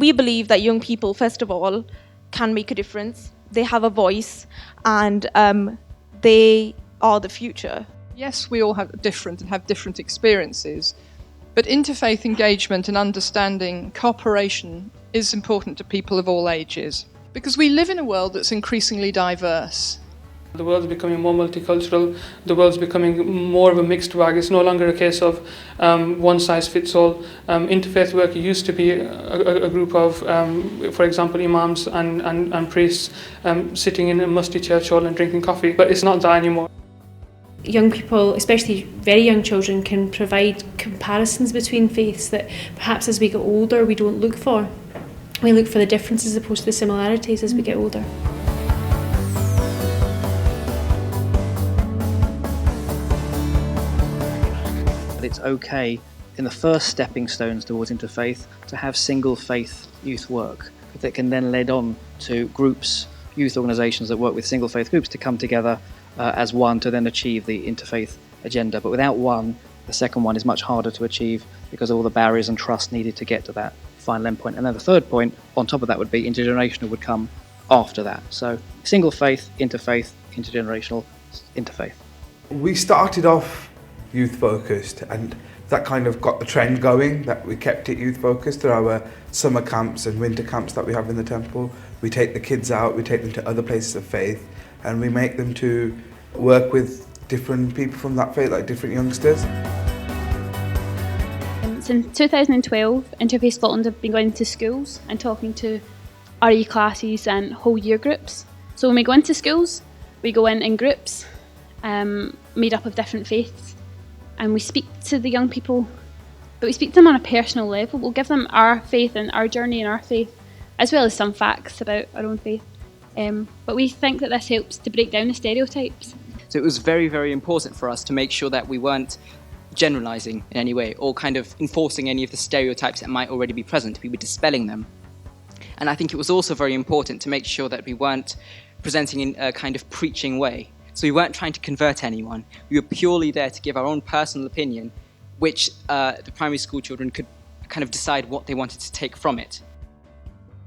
We believe that young people, first of all, can make a difference. They have a voice, and they are the future. Yes, we all have different experiences, but interfaith engagement and understanding cooperation is important to people of all ages, because we live in a world that's increasingly diverse. The world's becoming more multicultural, the world's becoming more of a mixed bag. It's no longer a case of one size fits all. Interfaith work used to be a group of, for example, imams and priests sitting in a musty church hall and drinking coffee, but it's not that anymore. Young people, especially very young children, can provide comparisons between faiths that perhaps as we get older we don't look for. We look for the differences as opposed to the similarities as we get older. It's okay in the first stepping stones towards interfaith to have single faith youth work that can then lead on to groups, youth organisations that work with single faith groups to come together as one to then achieve the interfaith agenda. But without one, the second one is much harder to achieve because of all the barriers and trust needed to get to that final endpoint. And then the third point on top of that would be intergenerational would come after that. So single faith, intergenerational, interfaith. We started off youth focused, and that kind of got the trend going, that we kept it youth focused through our summer camps and winter camps that we have in the temple. We take the kids out, we take them to other places of faith, and we make them to work with different people from that faith, like different youngsters. Since 2012, Interfaith Scotland have been going to schools and talking to RE classes and whole year groups. So when we go into schools, we go in groups made up of different faiths, and we speak to the young people, but we speak to them on a personal level. We'll give them our faith and our journey in our faith, as well as some facts about our own faith. But we think that this helps to break down the stereotypes. So it was very, very important for us to make sure that we weren't generalising in any way or kind of enforcing any of the stereotypes that might already be present. We were dispelling them. And I think it was also very important to make sure that we weren't presenting in a kind of preaching way. So we weren't trying to convert anyone. We were purely there to give our own personal opinion, which the primary school children could kind of decide what they wanted to take from it.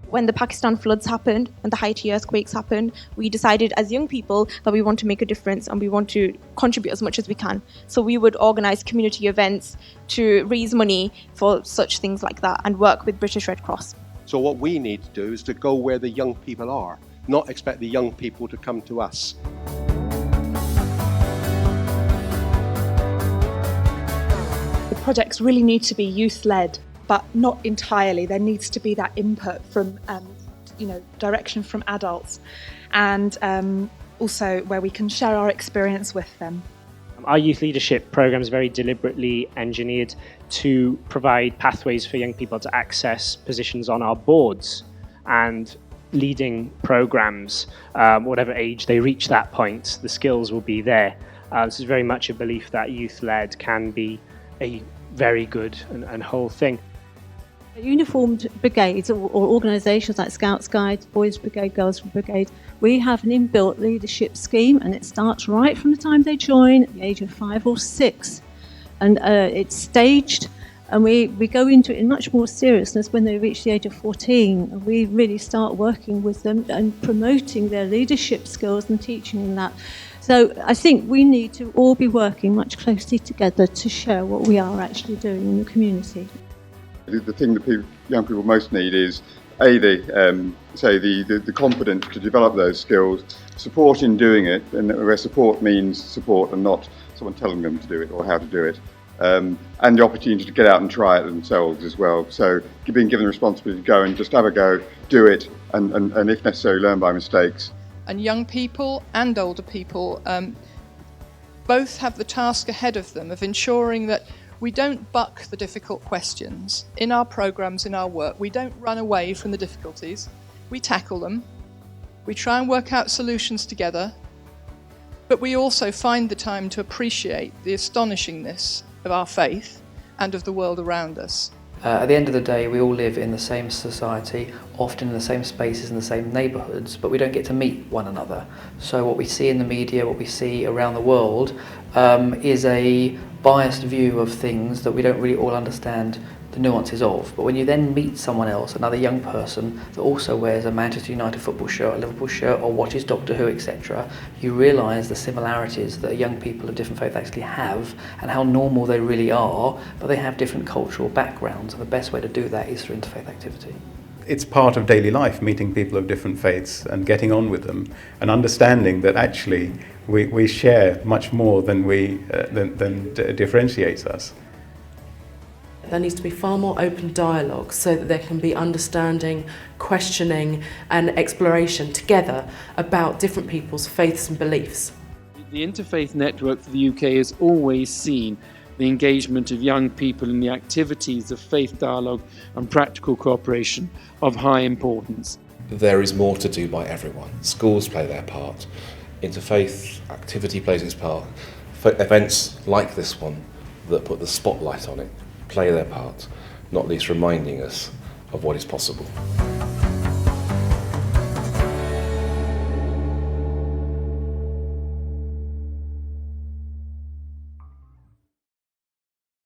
When the Pakistan floods happened, when the Haiti earthquakes happened, we decided as young people that we want to make a difference and we want to contribute as much as we can. So we would organise community events to raise money for such things like that and work with British Red Cross. So what we need to do is to go where the young people are, not expect the young people to come to us. Projects really need to be youth-led, but not entirely. There needs to be that input from, direction from adults, and also where we can share our experience with them. Our youth leadership programme is very deliberately engineered to provide pathways for young people to access positions on our boards and leading programmes. Whatever age they reach that point, the skills will be there. This is very much a belief that youth-led can be a very good and whole thing. Uniformed brigades or organisations like Scouts Guides, Boys Brigade, Girls Brigade, we have an inbuilt leadership scheme, and it starts right from the time they join at the age of 5 or 6, and it's staged, and we go into it in much more seriousness when they reach the age of 14, and we really start working with them and promoting their leadership skills and teaching them that. So I think we need to all be working much closely together to share what we are actually doing in the community. The thing that young people most need is the confidence to develop those skills, support in doing it, and where support means support and not someone telling them to do it or how to do it, and the opportunity to get out and try it themselves as well. So being given the responsibility to go and just have a go, do it, and if necessary learn by mistakes. And young people and older people both have the task ahead of them of ensuring that we don't buck the difficult questions. In our programmes, in our work, we don't run away from the difficulties. We tackle them. We try and work out solutions together. But we also find the time to appreciate the astonishingness of our faith and of the world around us. At the end of the day, we all live in the same society, often in the same spaces, in the same neighbourhoods, but we don't get to meet one another. So what we see in the media, what we see around the world, is a biased view of things that we don't really all understand the nuances of. But when you then meet someone else, another young person that also wears a Manchester United football shirt, a Liverpool shirt, or watches Doctor Who, etc., you realise the similarities that young people of different faiths actually have and how normal they really are, but they have different cultural backgrounds, and the best way to do that is through interfaith activity. It's part of daily life, meeting people of different faiths and getting on with them, and understanding that actually we share much more than differentiates us. There needs to be far more open dialogue so that there can be understanding, questioning and exploration together about different people's faiths and beliefs. The Interfaith Network for the UK has always seen the engagement of young people in the activities of faith dialogue and practical cooperation of high importance. There is more to do by everyone. Schools play their part, interfaith activity plays its part, events like this one that put the spotlight on it play their part, not least reminding us of what is possible.